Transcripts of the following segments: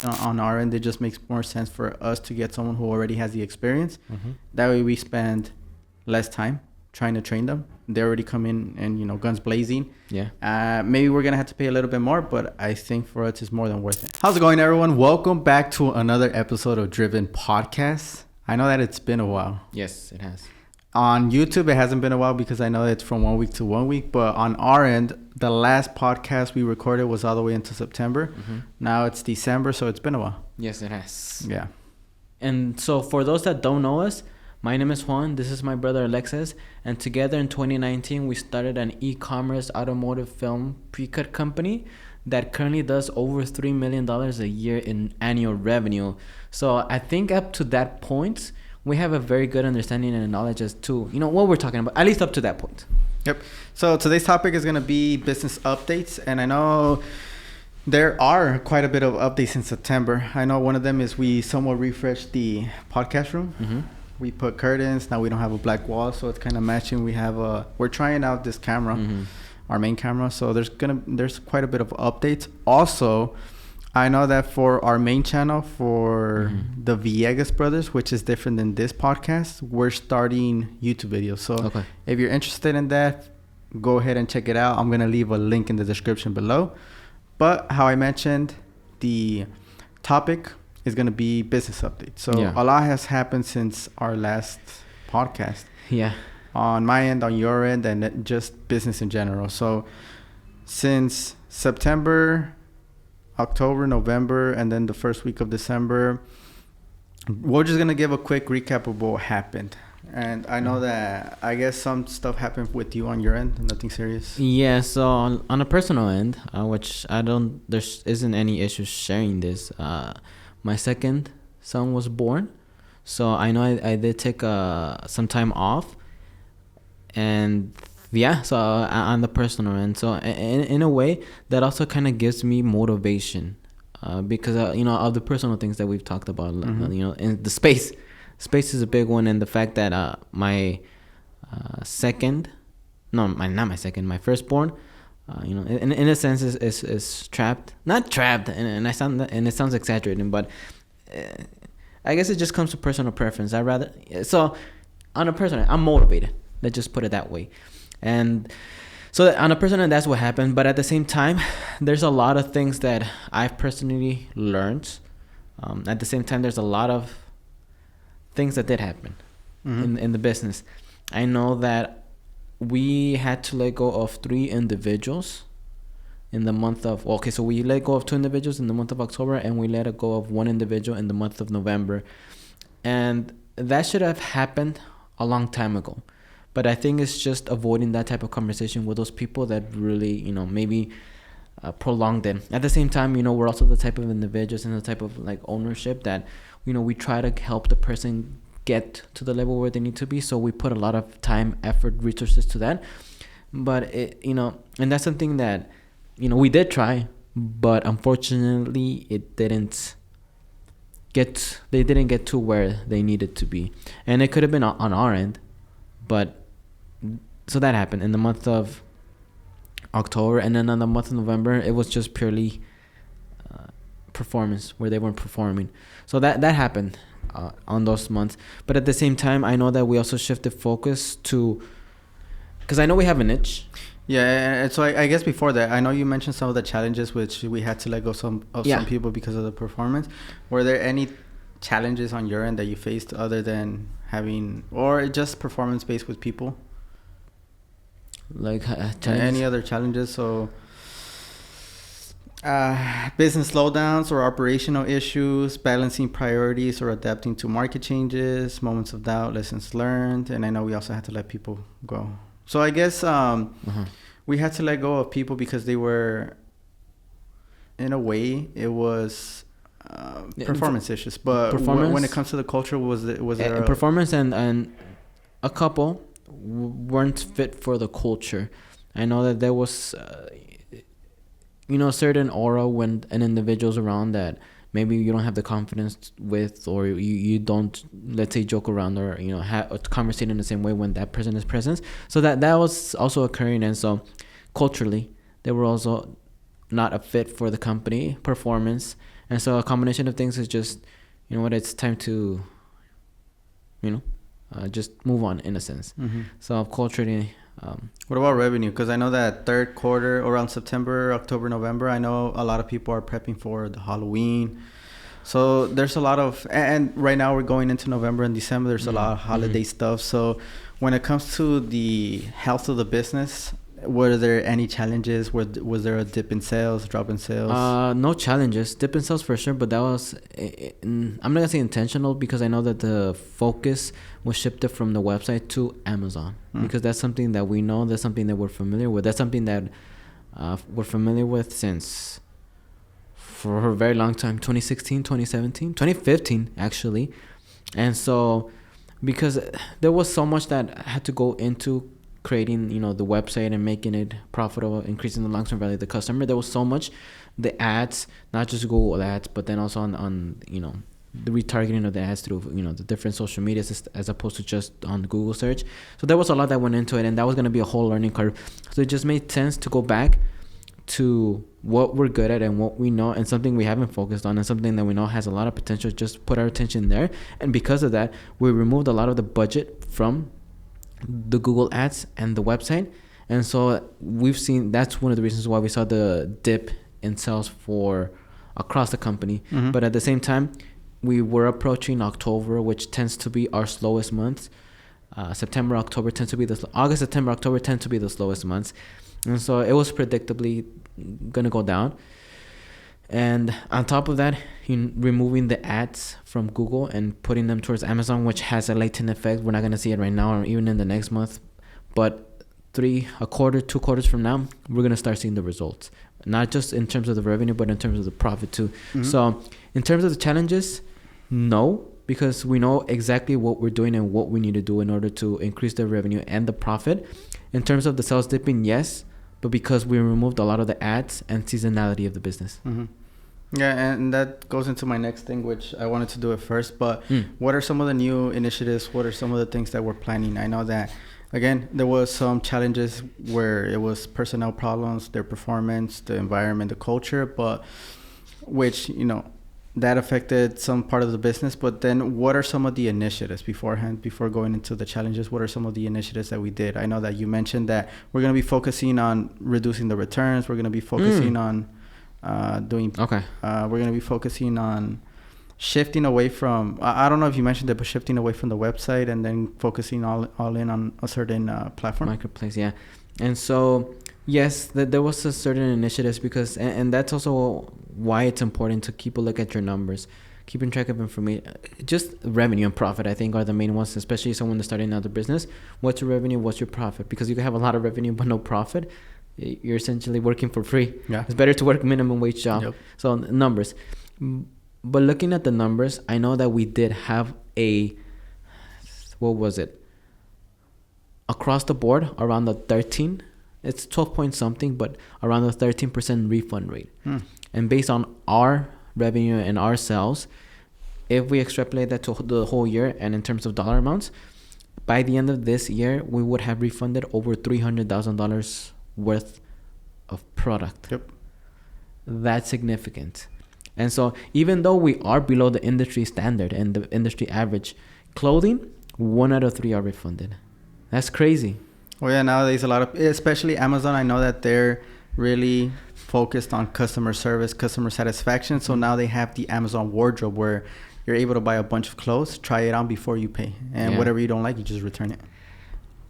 on our end, it just makes more sense for us to get someone who already has the experience. Mm-hmm. That way we spend less time trying to train them. They already come in and, you know, guns blazing. Yeah. Maybe we're going to have to pay a little bit more, but I think for us it's more than worth it. How's it going, everyone? Welcome back to another episode of Driven Podcast. I know that it's been a while. Yes, it has. On YouTube, it hasn't been a while because I know it's from 1 week to 1 week. But on our end, the last podcast we recorded was all the way into September. Mm-hmm. Now it's December, so it's been a while. Yes, it has. Yeah. And so for those that don't know us, my name is Juan. This is my brother Alexis. And together in 2019, we started an e-commerce automotive film pre-cut company that currently does over $3 million a year in annual revenue. So I think up to that point, we have a very good understanding and knowledge as to, you know, what we're talking about, at least up to that point. Yep. So today's topic is going to be business updates. And I know there are quite a bit of updates in September. I know one of them is we somewhat refreshed the podcast room. Mm-hmm. We put curtains. Now we don't have a black wall, so it's kind of matching. We're trying out this camera, our main camera. So there's quite a bit of updates. Also, I know that for our main channel, for the Villegas brothers, which is different than this podcast, we're starting YouTube videos. So if you're interested in that, go ahead and check it out. I'm going to leave a link in the description below. But how I mentioned, the topic is going to be business updates. So a lot has happened since our last podcast. Yeah. On my end, on your end, and just business in general. So since September, October, November, and then the first week of December, we're just going to give a quick recap of what happened. And I know that I guess some stuff happened with you on your end, nothing serious. Yeah, so on a personal end, which there isn't any issue sharing this, my second son was born. So I know I did take some time off. And yeah, so on the personal end, so in a way that also kind of gives me motivation, because you know, of the personal things that we've talked about, you know, in the space is a big one, and the fact that my firstborn, you know, in a sense is not trapped, and it sounds exaggerating, but I guess it just comes to personal preference. So on a personal end, I'm motivated. Let's just put it that way. And so on a personal end, that's what happened. But at the same time, there's a lot of things that I've personally learned. At the same time, there's a lot of things that did happen in the business. I know that we had to let go of 3 individuals in the month of... so we let go of 2 individuals in the month of October, and we let go of 1 individual in the month of November. And that should have happened a long time ago. But I think it's just avoiding that type of conversation with those people that really, you know, maybe prolonged it. At the same time, you know, we're also the type of individuals and the type of like ownership that, you know, we try to help the person get to the level where they need to be. So we put a lot of time, effort, resources to that. But, you know, and that's something that, you know, we did try, but unfortunately it didn't get to where they needed to be. And it could have been on our end, but so that happened in the month of October, and then on the month of November, it was just purely performance where they weren't performing. So that happened on those months. But at the same time, I know that we also shifted focus to, because I know we have a niche. Yeah, and so I guess before that, I know you mentioned some of the challenges which we had to let go some people because of the performance. Were there any challenges on your end that you faced other than having, or just performance based with people? Like any other challenges? So business slowdowns or operational issues, balancing priorities or adapting to market changes, moments of doubt, lessons learned. And I know we also had to let people go. So I guess we had to let go of people because they were, in a way, it was performance issues. But when it comes to the culture, was there performance and a couple weren't fit for the culture. I know that there was, you know, a certain aura when an individual's around that maybe you don't have the confidence with, or you don't, let's say, joke around or, you know, have a conversation in the same way when that person is present. So that was also occurring. And so culturally, they were also not a fit for the company performance. And so a combination of things is just, you know what, it's time to, just move on in a sense. So culturally. What about revenue? Because I know that third quarter, around September, October, November, I know a lot of people are prepping for the Halloween. So there's a lot of, and right now we're going into November and December. There's a lot of holiday stuff. So when it comes to the health of the business, were there any challenges? Was there a dip in sales, drop in sales? No challenges. Dip in sales for sure, but that was, I'm not going to say intentional, because I know that the focus was shifted from the website to Amazon. Because that's something that we know, that's something that we're familiar with. That's something that we're familiar with since, for a very long time, 2016, 2017, 2015, actually. And so, because there was so much that had to go into creating, the website and making it profitable, increasing the long-term value of the customer. There was so much, the ads, not just Google ads, but then also on the retargeting of the ads through, the different social medias as opposed to just on Google search. So there was a lot that went into it, and that was going to be a whole learning curve. So it just made sense to go back to what we're good at and what we know, and something we haven't focused on, and something that we know has a lot of potential. Just put our attention there. And because of that, we removed a lot of the budget from the Google ads and the website. And so we've seen, that's one of the reasons why we saw the dip in sales for across the company. But at the same time, we were approaching October, which tends to be our slowest month. September, October tends to be August, September, October tend to be the slowest months. And so it was predictably going to go down. And on top of that, removing the ads from Google and putting them towards Amazon, which has a latent effect. We're not going to see it right now or even in the next month. But a quarter, 2 quarters from now, we're going to start seeing the results. Not just in terms of the revenue, but in terms of the profit too. So in terms of the challenges, no, because we know exactly what we're doing and what we need to do in order to increase the revenue and the profit. In terms of the sales dipping, yes, but because we removed a lot of the ads and seasonality of the business. Yeah, and that goes into my next thing, which I wanted to do it first. But what are some of the new initiatives? What are some of the things that we're planning? I know that, again, there was some challenges where it was personnel problems, their performance, the environment, the culture, but which, that affected some part of the business. But then what are some of the initiatives beforehand, before going into the challenges? What are some of the initiatives that we did? I know that you mentioned that we're going to be focusing on reducing the returns. We're going to be focusing on we're going to be focusing on shifting away from, I don't know if you mentioned it, but shifting away from the website and then focusing all in on a certain platform. Marketplace, yeah. And so, yes, there was a certain initiatives because, and that's also why it's important to keep a look at your numbers, keeping track of information. Just revenue and profit, I think, are the main ones, especially someone that's starting another business. What's your revenue? What's your profit? Because you can have a lot of revenue but no profit. You're essentially working for free. Yeah. It's better to work minimum wage job. Yep. So numbers. But looking at the numbers, I know that we did have what was it? Across the board, around the 13, it's 12 point something, but around the 13% refund rate. And based on our revenue and our sales, if we extrapolate that to the whole year and in terms of dollar amounts, by the end of this year, we would have refunded over $300,000 worth of product. Yep. That's significant. And so even though we are below the industry standard and the industry average, clothing, 1 out of 3 are refunded. That's crazy. Well, yeah, nowadays a lot of, especially Amazon, I know that they're really focused on customer service, customer satisfaction. So now they have the Amazon wardrobe where you're able to buy a bunch of clothes, try it on before you pay. And whatever you don't like, you just return it.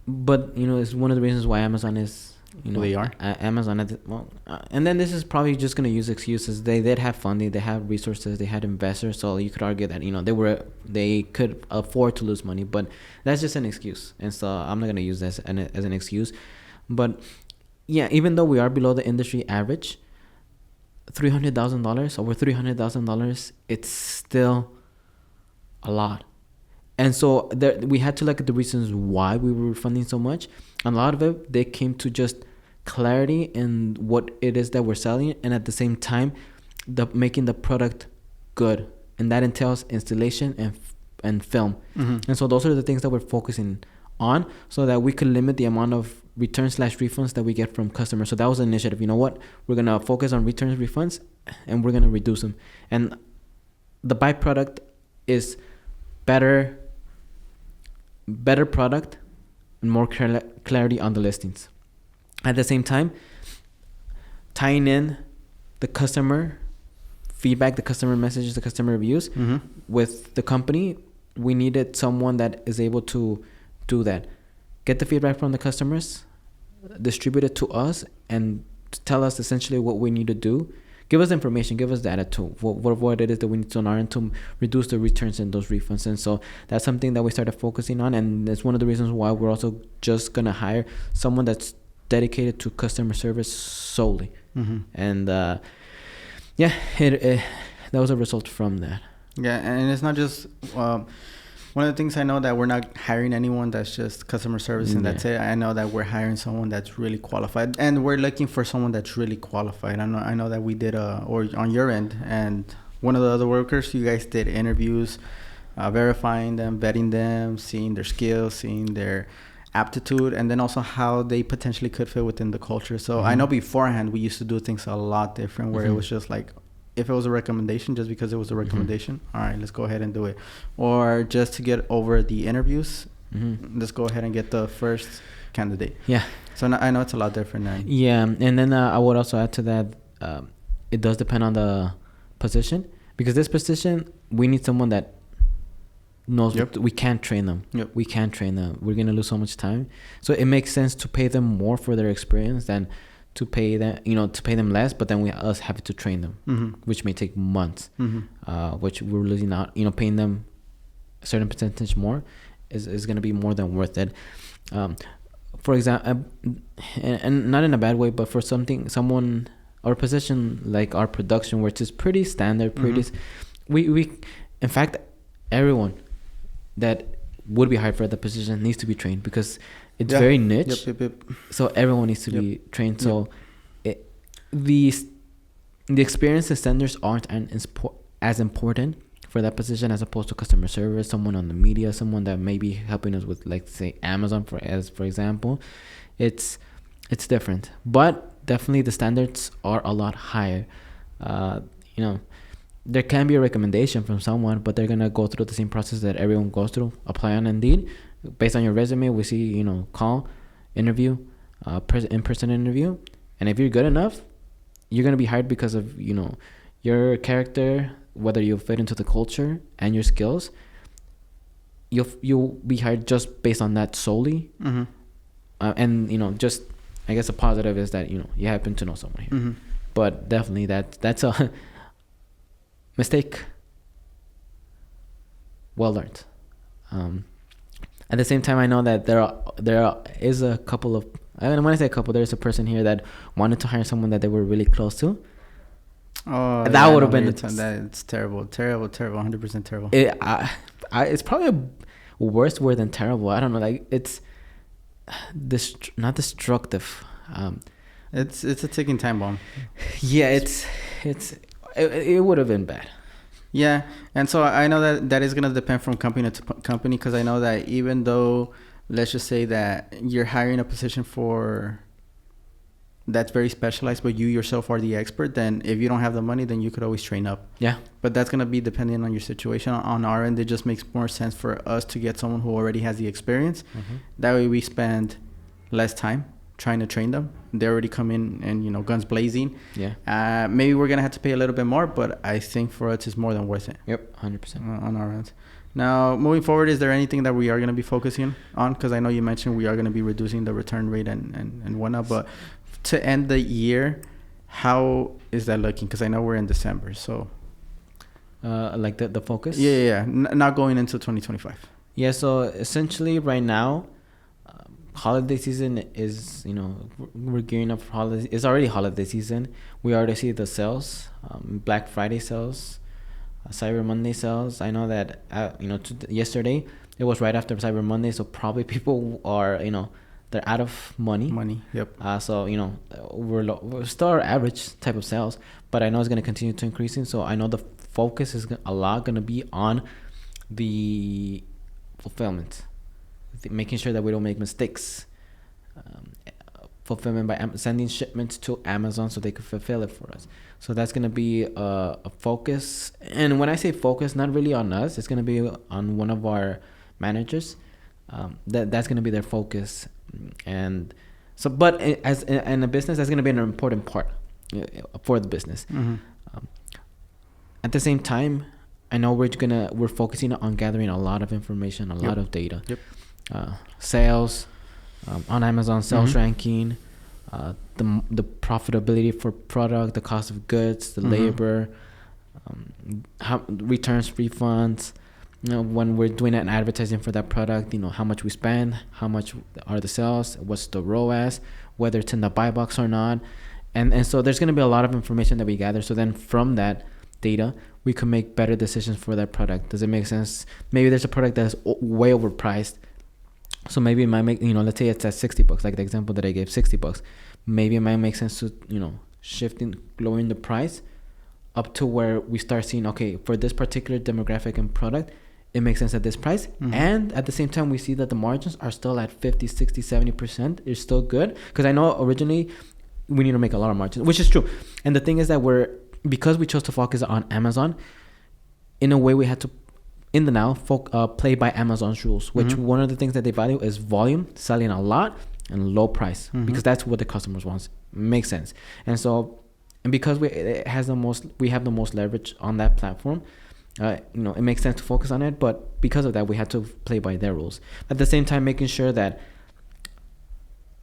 But, it's one of the reasons why Amazon is, they are. Amazon, and then this is probably just going to use excuses. They did have funding, they have resources, they had investors. So you could argue that, they could afford to lose money, but that's just an excuse. And so I'm not going to use this as an excuse. But yeah, even though we are below the industry average, $300,000, over $300,000, it's still a lot. And so we had to look at the reasons why we were refunding so much. And a lot of it, they came to just clarity in what it is that we're selling, and at the same time, making the product good. And that entails installation and film. And so those are the things that we're focusing on so that we could limit the amount of returns/refunds that we get from customers. So that was an initiative. You know what? We're going to focus on returns, refunds, and we're going to reduce them. And the byproduct is better product and more clarity on the listings. At the same time, tying in the customer feedback, the customer messages, the customer reviews with the company, we needed someone that is able to do that. Get the feedback from the customers, distribute it to us, and tell us essentially what we need to do. Give us information, give us data to what it is that we need to on our end to reduce the returns and those refunds. And so that's something that we started focusing on, and it's one of the reasons why we're also just gonna hire someone that's dedicated to customer service solely. And that was a result from that. Yeah, and it's not just one of the things I know that we're not hiring anyone that's just customer service and that's it. I know that we're hiring someone that's really qualified, and we're looking for someone that's really qualified. I know that we did or on your end, and one of the other workers, you guys did interviews, verifying them, vetting them, seeing their skills, seeing their aptitude, and then also how they potentially could fit within the culture. So I know beforehand we used to do things a lot different, where it was just like, if it was a recommendation, just because it was a recommendation, all right, let's go ahead and do it. Or just to get over the interviews, let's go ahead and get the first candidate. Yeah. So I know it's a lot different now. Yeah, and then I would also add to that, it does depend on the position, because this position, we need someone that knows we can't train them. We can't train them. We're going to lose so much time. So it makes sense to pay them more for their experience than to pay them less, but then us have to train them, which may take months, which we're losing out. Paying them a certain percentage more is going to be more than worth it. For example, and not in a bad way, but for someone, our position like our production, which is pretty standard, we in fact, everyone that would be hired for the position needs to be trained, because it's very niche. So everyone needs to be trained. So the experience and standards aren't as important for that position as opposed to customer service, someone on the media, someone that may be helping us with, like, say, Amazon for example. It's different, but definitely the standards are a lot higher. There can be a recommendation from someone, but they're gonna go through the same process that everyone goes through. Apply on Indeed. Based on your resume, we see, call, interview, in-person interview. And if you're good enough, you're going to be hired because of, your character, whether you fit into the culture and your skills. You'll be hired just based on that solely. And, just, I guess a positive is that, you happen to know someone here. But definitely that's a mistake well learned. At the same time, I know that there is a couple of, and when I say a couple, there's a person here that wanted to hire someone that they were really close to. Oh, that would have been. It's terrible, 100% terrible. It's probably a worse word than terrible. I don't know. Like, it's not destructive. It's a ticking time bomb. Yeah, it would have been bad. Yeah, and so I know that is going to depend from company to company, because I know that even though, let's just say that you're hiring a position that's very specialized, but you yourself are the expert, then if you don't have the money, then you could always train up. Yeah. But that's going to be depending on your situation. On our end, it just makes more sense for us to get someone who already has the experience. That way we spend less time trying to train them. They already come in and, guns blazing. Yeah. Maybe we're going to have to pay a little bit more, but I think for us it's more than worth it. Yep, 100%. On our end. Now, moving forward, is there anything that we are going to be focusing on? Because I know you mentioned we are going to be reducing the return rate and whatnot, but to end the year, how is that looking? Because I know we're in December, so. Like the focus? Yeah. Not going into 2025. Yeah, so essentially right now, holiday season is, we're gearing up for holidays. It's already holiday season. We already see the sales, Black Friday sales, Cyber Monday sales. I know that, yesterday, it was right after Cyber Monday, so probably people are, they're out of money. Yep. So, we're still our average type of sales, but I know it's going to continue to increasing. So I know the focus is a lot going to be on the fulfillment. making sure that we don't make mistakes. Fulfillment by sending shipments to Amazon so they could fulfill it for us. So that's going to be a focus. And when I say focus, not really on us, it's going to be on one of our managers. That's going to be their focus. And so, but as in a business, that's going to be an important part for the business. At the same time, I know we're focusing on gathering a lot of information, a lot of data. Sales on Amazon, sales ranking, the profitability for product, the cost of goods, the labor, how returns, refunds. When we're doing an advertising for that product, how much we spend, how much are the sales, what's the ROAS, whether it's in the buy box or not. And so there's going to be a lot of information that we gather. So then from that data, we can make better decisions for that product. Does it make sense? Maybe there's a product that's way overpriced. So maybe it might make, let's say it's at $60, like the example that I gave, $60. Maybe it might make sense to, lowering the price up to where we start seeing, okay, for this particular demographic and product, it makes sense at this price. And at the same time, we see that the margins are still at 50, 60, 70%. It's still good. Because I know originally we need to make a lot of margins, which is true. And the thing is that because we chose to focus on Amazon, in a way we had to, in the now, play by Amazon's rules, which one of the things that they value is volume, selling a lot, and low price, because that's what the customers want. Makes sense. And so, and because we have the most leverage on that platform, it makes sense to focus on it. But because of that, we had to play by their rules. At the same time, making sure that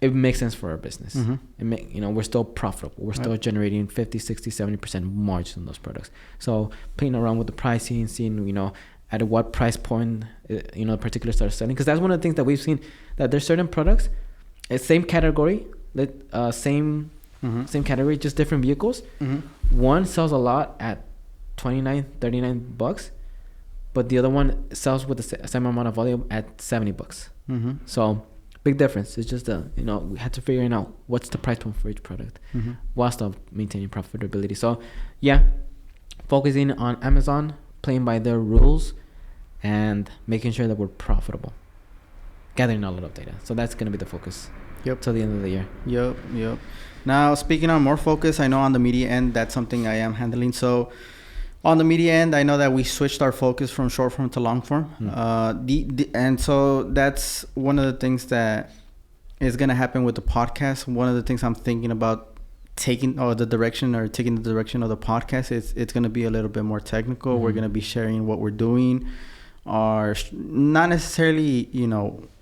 it makes sense for our business. We're still profitable. We're still generating 50, 60, 70% margins on those products. So playing around with the pricing, seeing, at what price point, a particular starts selling. Because that's one of the things that we've seen, that there's certain products, same category, same category, just different vehicles. One sells a lot at $29, $39, but the other one sells with the same amount of volume at $70. So big difference. It's just we had to figure out what's the price point for each product while still maintaining profitability. So yeah, focusing on Amazon, playing by their rules, and making sure that we're profitable, gathering a lot of data. So that's going to be the focus till the end of the year. Yep. Now, speaking on more focus, I know on the media end, that's something I am handling. So on the media end, I know that we switched our focus from short form to long form. And so that's one of the things that is going to happen with the podcast. One of the things I'm thinking about taking the direction of the podcast, it's going to be a little bit more technical. We're going to be sharing what we're doing, not necessarily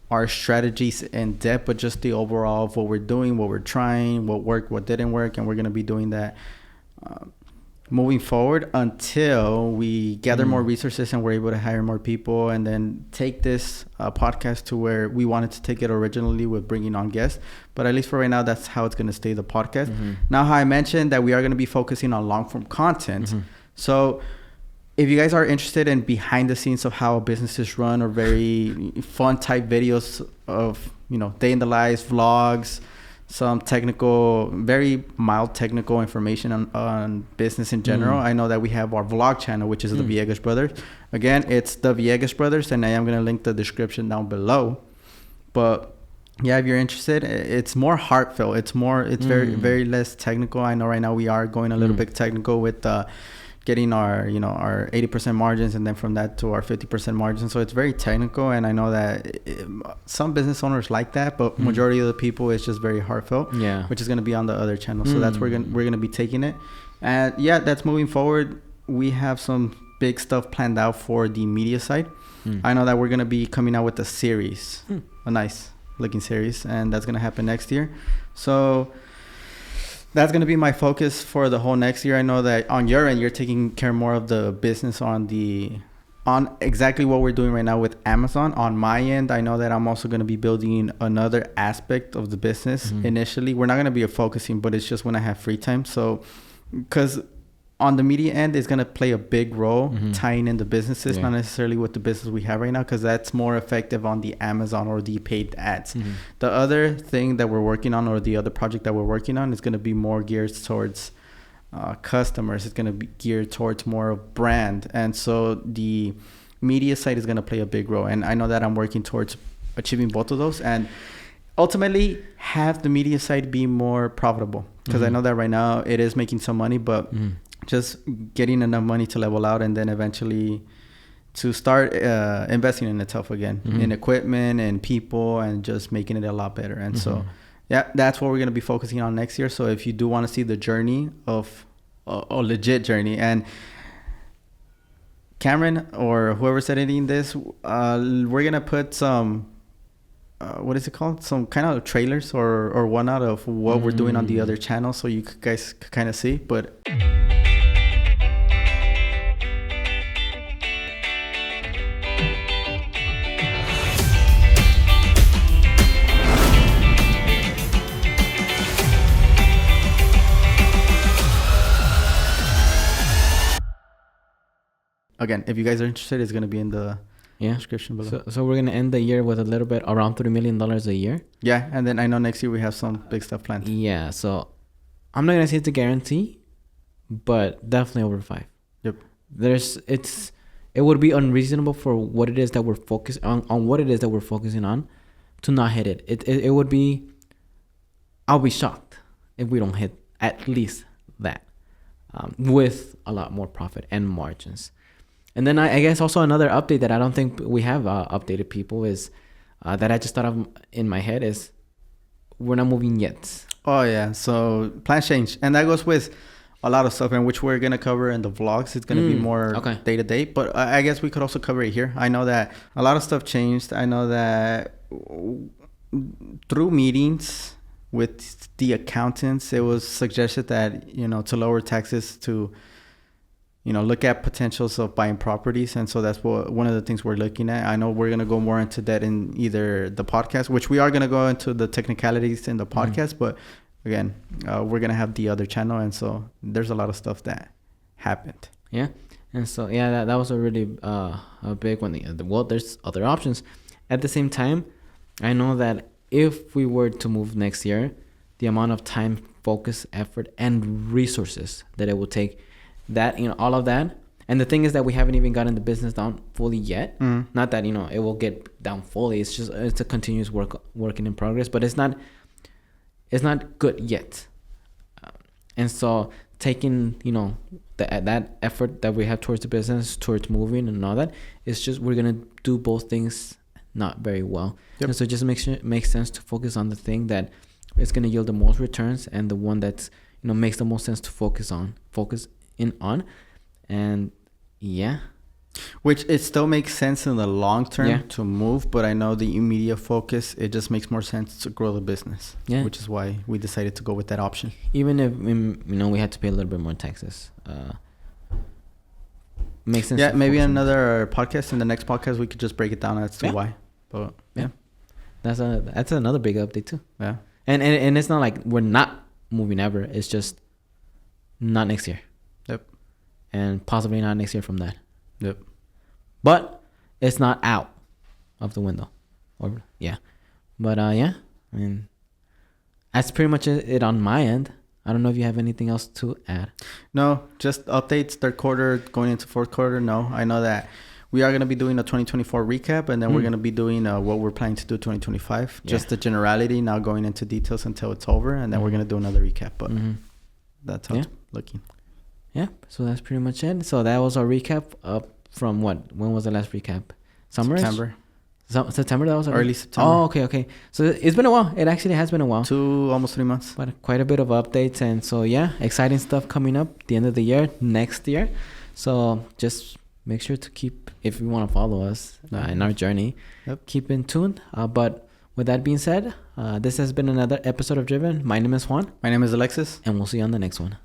our strategies in depth, but just the overall of what we're doing, what we're trying, what worked, what didn't work. And we're going to be doing that moving forward until we gather more resources and we're able to hire more people, and then take this podcast to where we wanted to take it originally with bringing on guests. But at least for right now, that's how it's going to stay, the podcast. Now, how I mentioned that we are going to be focusing on long form content. So if you guys are interested in behind the scenes of how businesses run, or very fun type videos of, day in the lives, vlogs, some technical, very mild technical information on business in general. I know that we have our vlog channel, which is the Villegas Brothers. Again, it's the Villegas Brothers, and I am going to link the description down below. But yeah, if you're interested, it's more heartfelt. It's very, very less technical. I know right now we are going a little bit technical with getting our 80% margins, and then from that to our 50% margins. So it's very technical, and I know that some business owners like that, but majority of the people, it's just very heartfelt, which is going to be on the other channel. So that's where we're going to be taking it. And yeah, that's moving forward. We have some big stuff planned out for the media side. I know that we're going to be coming out with a series, a nice looking series, and that's going to happen next year. So that's going to be my focus for the whole next year. I know that on your end, you're taking care more of the business on exactly what we're doing right now with Amazon. On my end, I know that I'm also going to be building another aspect of the business. Initially, we're not going to be focusing, but it's just when I have free time. So, because on the media end, it's going to play a big role tying in the businesses, not necessarily with the business we have right now, because that's more effective on the Amazon or the paid ads. The other thing that we're working on, or the other project that we're working on, is going to be more geared towards customers. It's going to be geared towards more of brand. And so the media side is going to play a big role. And I know that I'm working towards achieving both of those, and ultimately have the media side be more profitable, because I know that right now it is making some money, but just getting enough money to level out, and then eventually to start investing in itself again, in equipment and people, and just making it a lot better. And so yeah, that's what we're going to be focusing on next year. So if you do want to see the journey of a legit journey, and Cameron or whoever's editing this, we're going to put some what is it called? Some kind of trailers or one out of what we're doing on the other channel, so you guys could kind of see. But again, if you guys are interested, it's going to be in the description below. So we're going to end the year with a little bit around $3 million a year. Yeah, and then I know next year we have some big stuff planned. Yeah, so I'm not going to say it's a guarantee, but definitely over 5. Yep. It would be unreasonable for what it is that we're focused on what it is that we're focusing on to not hit it. It would be, I'll be shocked if we don't hit at least that, with a lot more profit and margins. And then I guess also another update that I don't think we have updated people is that I just thought of in my head is we're not moving yet. Oh yeah, so plans change, and that goes with a lot of stuff, and which we're gonna cover in the vlogs. It's gonna be more day to day, but I guess we could also cover it here. I know that a lot of stuff changed. I know that through meetings with the accountants, it was suggested that, to lower taxes, to look at potentials of buying properties. And so that's one of the things we're looking at. I know we're going to go more into that in either the podcast, which we are going to go into the technicalities in the podcast. But again, we're going to have the other channel. And so there's a lot of stuff that happened. Yeah. And so, yeah, that was a really a big one. Well, there's other options. At the same time, I know that if we were to move next year, the amount of time, focus, effort, and resources that it will take, that, all of that. And the thing is that we haven't even gotten the business down fully yet. Not that, it will get down fully. It's a continuous working in progress, but it's not good yet. And so taking, that effort that we have towards the business, towards moving and all that, it's just, we're going to do both things not very well. Yep. And so it just makes sense to focus on the thing that is going to yield the most returns, and the one that's, makes the most sense to focus in on. And yeah, which it still makes sense in the long term to move, but I know the immediate focus, it just makes more sense to grow the business, which is why we decided to go with that option. Even if we had to pay a little bit more taxes, makes sense. Yeah, maybe another podcast. In the next podcast we could just break it down as to why. But that's another big update too. Yeah. And it's not like we're not moving ever. It's just not next year. Yep. And possibly not next year from that. Yep. But it's not out of the window. But I mean, that's pretty much it on my end. I don't know if you have anything else to add. No, just updates, third quarter going into fourth quarter. No, I know that we are going to be doing a 2024 recap, and then we're going to be doing what we're planning to do 2025. Just the generality, now going into details until it's over, and then we're going to do another recap. But that's how it's looking. Yeah, so that's pretty much it. So that was our recap from what? When was the last recap? Summer? September, that was early September. Oh, okay. So it's been a while. It actually has been a while. Almost 3 months. But quite a bit of updates. And so, exciting stuff coming up the end of the year, next year. So just make sure to keep, if you want to follow us in our journey, keep in tune. But with that being said, this has been another episode of Driven. My name is Juan. My name is Alexis. And we'll see you on the next one.